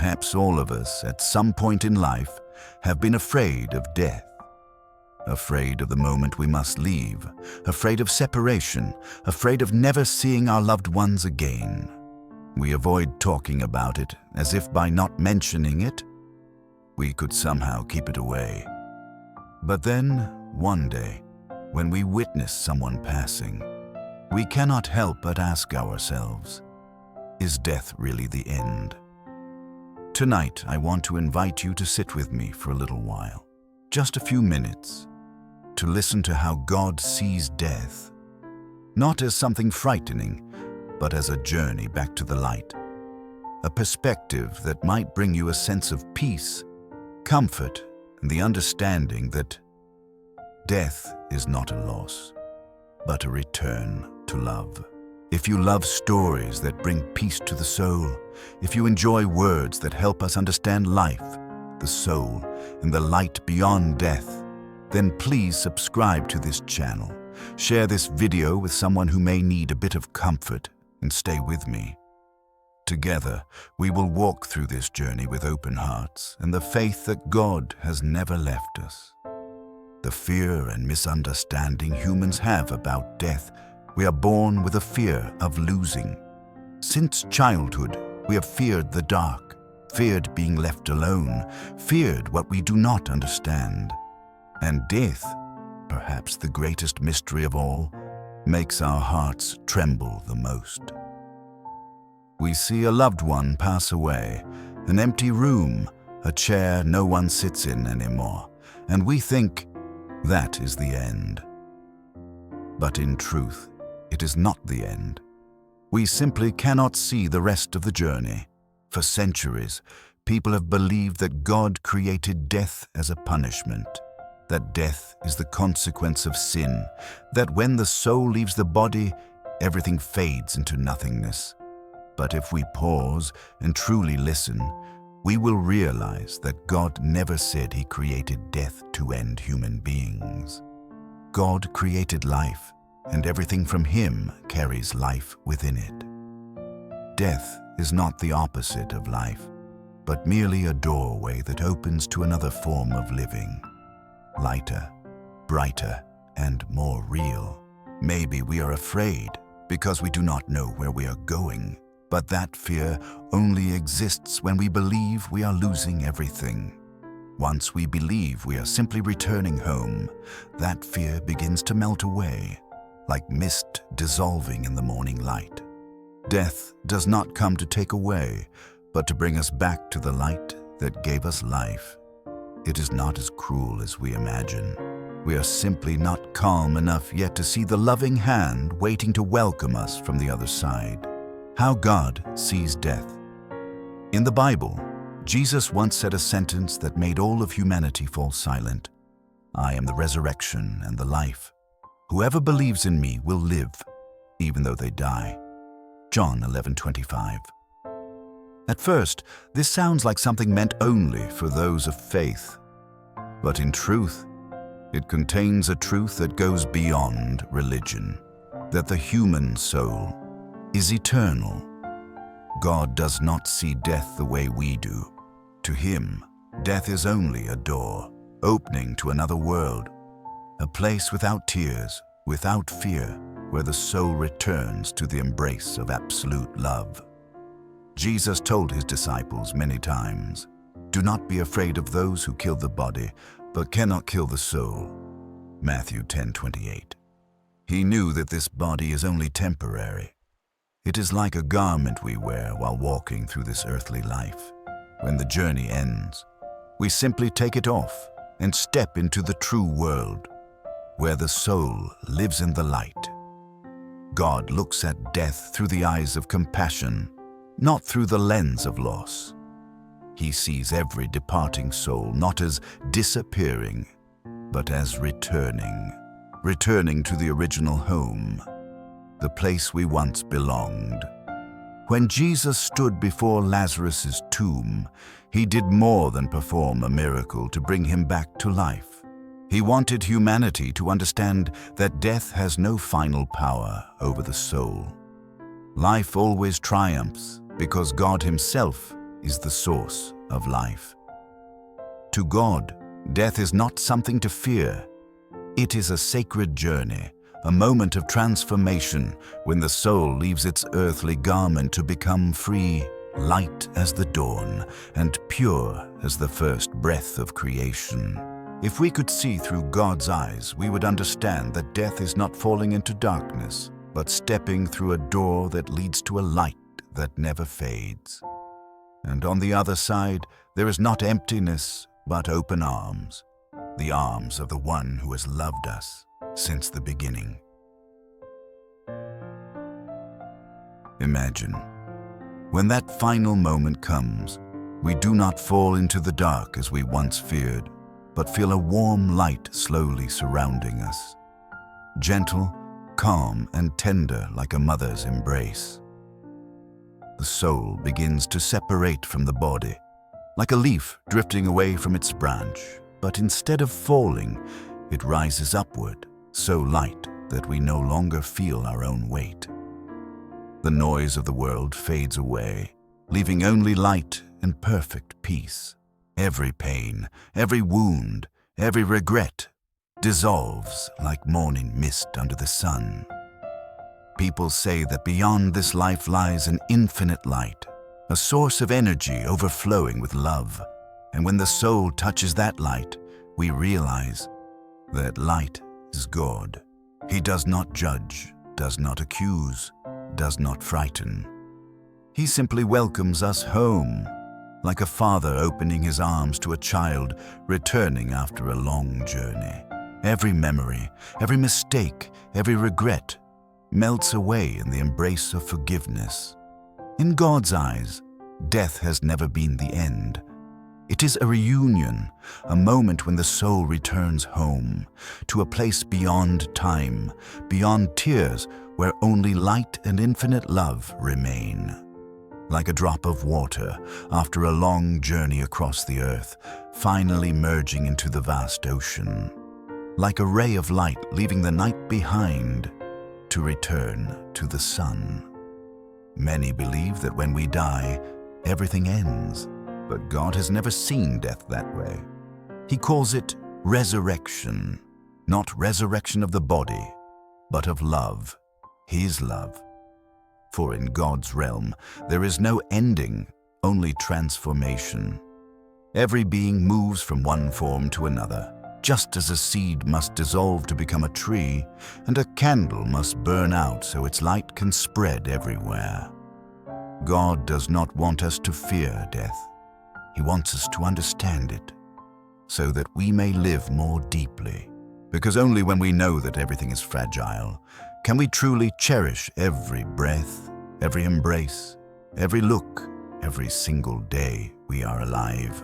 Perhaps all of us, at some point in life, have been afraid of death. Afraid of the moment we must leave, afraid of separation, afraid of never seeing our loved ones again. We avoid talking about it, as if by not mentioning it, we could somehow keep it away. But then, one day, when we witness someone passing, we cannot help but ask ourselves, is death really the end? Tonight, I want to invite you to sit with me for a little while, just a few minutes, to listen to how God sees death, not as something frightening, but as a journey back to the light, a perspective that might bring you a sense of peace, comfort, and the understanding that death is not a loss, but a return to love. If you love stories that bring peace to the soul, if you enjoy words that help us understand life, the soul, and the light beyond death, then please subscribe to this channel. Share this video with someone who may need a bit of comfort, and stay with me. Together, we will walk through this journey with open hearts and the faith that God has never left us. The fear and misunderstanding humans have about death, we are born with a fear of losing. Since childhood, we have feared the dark, feared being left alone, feared what we do not understand. And death, perhaps the greatest mystery of all, makes our hearts tremble the most. We see a loved one pass away, an empty room, a chair no one sits in anymore, and we think that is the end. But in truth, it is not the end. We simply cannot see the rest of the journey. For centuries, people have believed that God created death as a punishment, that death is the consequence of sin, that when the soul leaves the body, everything fades into nothingness. But if we pause and truly listen, we will realize that God never said He created death to end human beings. God created life, and everything from Him carries life within it. Death is not the opposite of life, but merely a doorway that opens to another form of living. Lighter, brighter, and more real. Maybe we are afraid because we do not know where we are going, but that fear only exists when we believe we are losing everything. Once we believe we are simply returning home, that fear begins to melt away, like mist dissolving in the morning light. Death does not come to take away, but to bring us back to the light that gave us life. It is not as cruel as we imagine. We are simply not calm enough yet to see the loving hand waiting to welcome us from the other side. How God sees death. In the Bible, Jesus once said a sentence that made all of humanity fall silent. I am the resurrection and the life. Whoever believes in me will live, even though they die. John 11:25. At first, this sounds like something meant only for those of faith. But in truth, it contains a truth that goes beyond religion, that the human soul is eternal. God does not see death the way we do. To Him, death is only a door, opening to another world, a place without tears, without fear, where the soul returns to the embrace of absolute love. Jesus told His disciples many times, "Do not be afraid of those who kill the body, but cannot kill the soul." Matthew 10:28. He knew that this body is only temporary. It is like a garment we wear while walking through this earthly life. When the journey ends, we simply take it off and step into the true world, where the soul lives in the light. God looks at death through the eyes of compassion, not through the lens of loss. He sees every departing soul not as disappearing, but as returning to the original home, the place we once belonged. When Jesus stood before Lazarus' tomb, He did more than perform a miracle to bring him back to life. He wanted humanity to understand that death has no final power over the soul. Life always triumphs because God Himself is the source of life. To God, death is not something to fear. It is a sacred journey, a moment of transformation when the soul leaves its earthly garment to become free, light as the dawn, and pure as the first breath of creation. If we could see through God's eyes, we would understand that death is not falling into darkness, but stepping through a door that leads to a light that never fades. And on the other side, there is not emptiness, but open arms, the arms of the one who has loved us since the beginning. Imagine, when that final moment comes, we do not fall into the dark as we once feared, but feel a warm light slowly surrounding us, gentle, calm, and tender like a mother's embrace. The soul begins to separate from the body, like a leaf drifting away from its branch, but instead of falling, it rises upward, so light that we no longer feel our own weight. The noise of the world fades away, leaving only light and perfect peace. Every pain, every wound, every regret dissolves like morning mist under the sun. People say that beyond this life lies an infinite light, a source of energy overflowing with love. And when the soul touches that light, we realize that light is God. He does not judge, does not accuse, does not frighten. He simply welcomes us home, like a father opening his arms to a child returning after a long journey. Every memory, every mistake, every regret melts away in the embrace of forgiveness. In God's eyes, death has never been the end. It is a reunion, a moment when the soul returns home, to a place beyond time, beyond tears, where only light and infinite love remain. Like a drop of water after a long journey across the earth, finally merging into the vast ocean. Like a ray of light leaving the night behind to return to the sun. Many believe that when we die, everything ends, but God has never seen death that way. He calls it resurrection, not resurrection of the body, but of love, His love. For in God's realm, there is no ending, only transformation. Every being moves from one form to another, just as a seed must dissolve to become a tree, and a candle must burn out so its light can spread everywhere. God does not want us to fear death. He wants us to understand it, so that we may live more deeply. Because only when we know that everything is fragile, can we truly cherish every breath, every embrace, every look, every single day we are alive.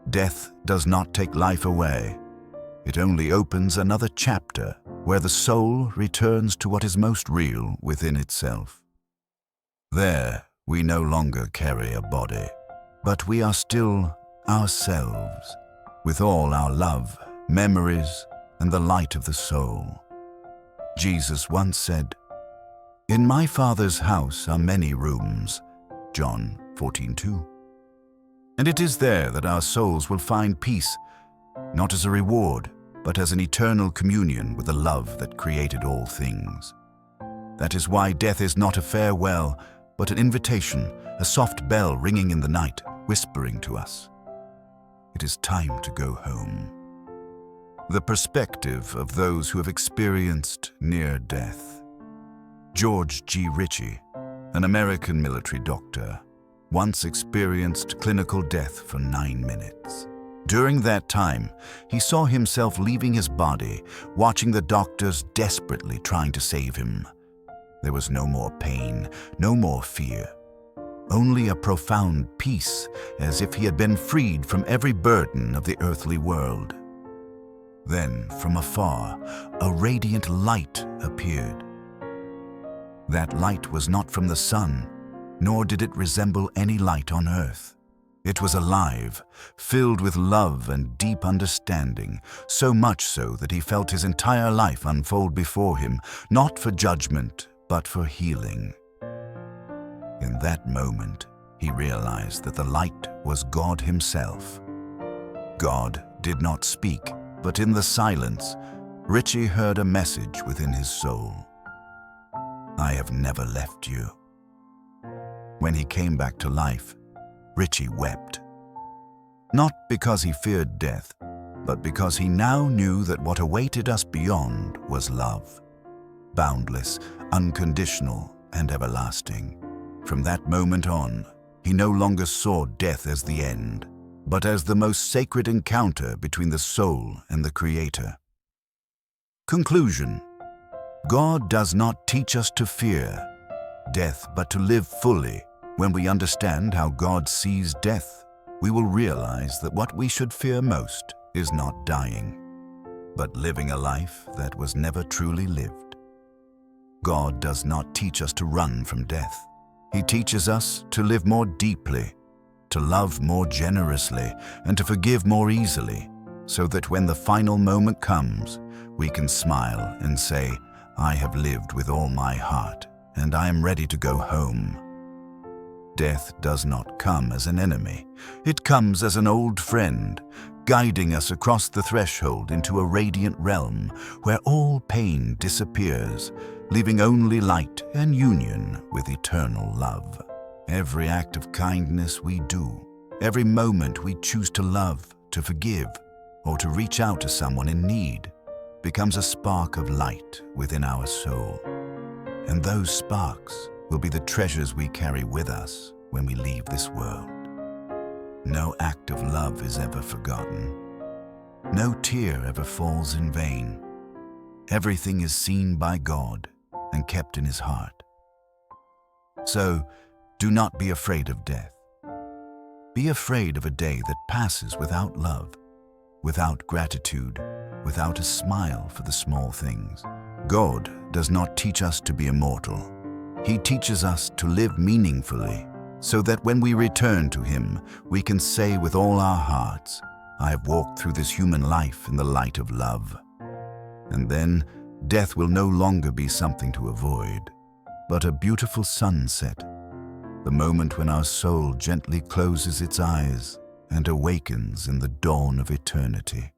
Death does not take life away. It only opens another chapter where the soul returns to what is most real within itself. There, we no longer carry a body, but we are still ourselves, with all our love, memories, and the light of the soul. Jesus once said, "In my Father's house are many rooms," John 14:2. And it is there that our souls will find peace, not as a reward, but as an eternal communion with the love that created all things. That is why death is not a farewell, but an invitation, a soft bell ringing in the night, whispering to us, "It is time to go home." The perspective of those who have experienced near death. George Ritchie, an American military doctor, once experienced clinical death for 9 minutes. During that time, he saw himself leaving his body, watching the doctors desperately trying to save him. There was no more pain, no more fear, only a profound peace, as if he had been freed from every burden of the earthly world. Then, from afar, a radiant light appeared. That light was not from the sun, nor did it resemble any light on earth. It was alive, filled with love and deep understanding, so much so that he felt his entire life unfold before him, not for judgment, but for healing. In that moment, he realized that the light was God himself. God did not speak, but in the silence, Ritchie heard a message within his soul. I have never left you. When he came back to life, Ritchie wept. Not because he feared death, but because he now knew that what awaited us beyond was love. Boundless, unconditional, and everlasting. From that moment on, he no longer saw death as the end, but as the most sacred encounter between the soul and the Creator. Conclusion: God does not teach us to fear death, but to live fully. When we understand how God sees death, we will realize that what we should fear most is not dying, but living a life that was never truly lived. God does not teach us to run from death. He teaches us to live more deeply, to love more generously, and to forgive more easily, so that when the final moment comes, we can smile and say, I have lived with all my heart, and I am ready to go home. Death does not come as an enemy. It comes as an old friend, guiding us across the threshold into a radiant realm where all pain disappears, leaving only light and union with eternal love. Every act of kindness we do, every moment we choose to love, to forgive, or to reach out to someone in need, becomes a spark of light within our soul. And those sparks will be the treasures we carry with us when we leave this world. No act of love is ever forgotten. No tear ever falls in vain. Everything is seen by God and kept in His heart. So, do not be afraid of death. Be afraid of a day that passes without love, without gratitude, without a smile for the small things. God does not teach us to be immortal. He teaches us to live meaningfully, so that when we return to Him, we can say with all our hearts, I have walked through this human life in the light of love. And then, death will no longer be something to avoid, but a beautiful sunset, the moment when our soul gently closes its eyes and awakens in the dawn of eternity.